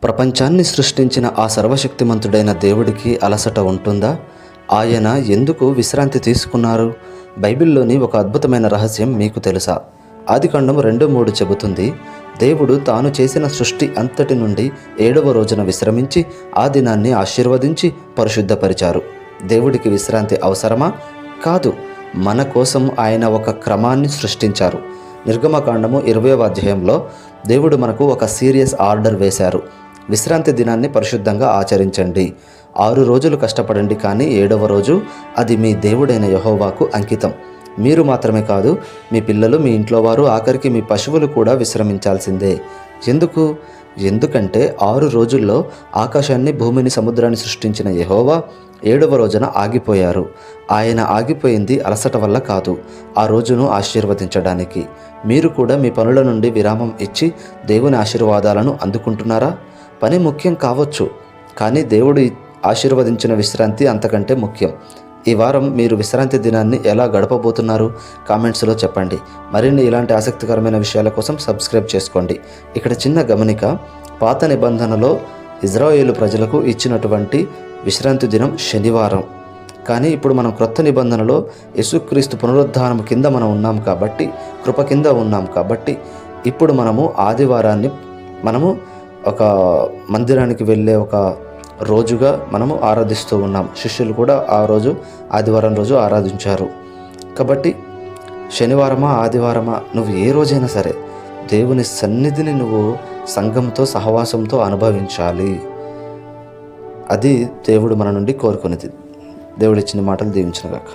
ప్రపంచాన్ని సృష్టించిన ఆ సర్వశక్తిమంతుడైన దేవుడికి అలసట ఉంటుందా? ఆయన ఎందుకు విశ్రాంతి తీసుకున్నారు? బైబిల్లోని ఒక అద్భుతమైన రహస్యం మీకు తెలుసా? ఆదికాండం 2:3 చెబుతుంది, దేవుడు తాను చేసిన సృష్టి అంతటి నుండి 7వ రోజున విశ్రమించి ఆ దినాన్ని ఆశీర్వదించి పరిశుద్ధపరిచారు. దేవుడికి విశ్రాంతి అవసరమా? కాదు. మన కోసం ఆయన ఒక క్రమాన్ని సృష్టించారు. నిర్గమకాండము 20వ అధ్యాయంలో దేవుడు మనకు ఒక సీరియస్ ఆర్డర్ వేశారు. విశ్రాంతి దినాన్ని పరిశుద్ధంగా ఆచరించండి. 6 రోజులు కష్టపడండి, కానీ 7వ రోజు అది మీ దేవుడైన యెహోవాకు అంకితం. మీరు మాత్రమే కాదు, మీ పిల్లలు, మీ ఇంట్లో వారు, ఆఖరికి మీ పశువులు కూడా విశ్రమించాల్సిందే. ఎందుకంటే 6 రోజుల్లో ఆకాశాన్ని, భూమిని, సముద్రాన్ని సృష్టించిన యెహోవా 7వ రోజున ఆగిపోయారు. ఆయన ఆగిపోయింది అలసట వల్ల కాదు, ఆ రోజును ఆశీర్వదించడానికి. మీరు కూడా మీ పనుల నుండి విరామం ఇచ్చి దేవుని ఆశీర్వాదాలను అందుకుంటున్నారా? పని ముఖ్యం కావచ్చు, కానీ దేవుడు ఆశీర్వదించిన విశ్రాంతి అంతకంటే ముఖ్యం. ఈ వారం మీరు విశ్రాంతి దినాన్ని ఎలా గడపబోతున్నారు? కామెంట్స్లో చెప్పండి. మరిన్ని ఇలాంటి ఆసక్తికరమైన విషయాల కోసం సబ్స్క్రైబ్ చేసుకోండి. ఇక్కడ చిన్న గమనిక, పాత నిబంధనలో ఇజ్రాయేలు ప్రజలకు ఇచ్చినటువంటి విశ్రాంతి దినం శనివారం. కానీ ఇప్పుడు మనం క్రొత్త నిబంధనలో యేసుక్రీస్తు పునరుద్ధానం కింద మనం ఉన్నాం కాబట్టి, కృప కింద ఉన్నాం కాబట్టి, ఇప్పుడు మనము ఆదివారాన్ని ఒక మందిరానికి వెళ్ళే ఒక రోజుగా మనము ఆరాధిస్తూ ఉన్నాం. శిష్యులు కూడా ఆ రోజు ఆదివారం రోజు ఆరాధించారు. కాబట్టి శనివారమా ఆదివారమా, నువ్వు ఏ రోజైనా సరే దేవుని సన్నిధిని నువ్వు సంఘంతో, సహవాసంతో అనుభవించాలి. అది దేవుడు మన నుండి కోరుకునేది. దేవుడు ఇచ్చిన మాటలు దీవించును గాక.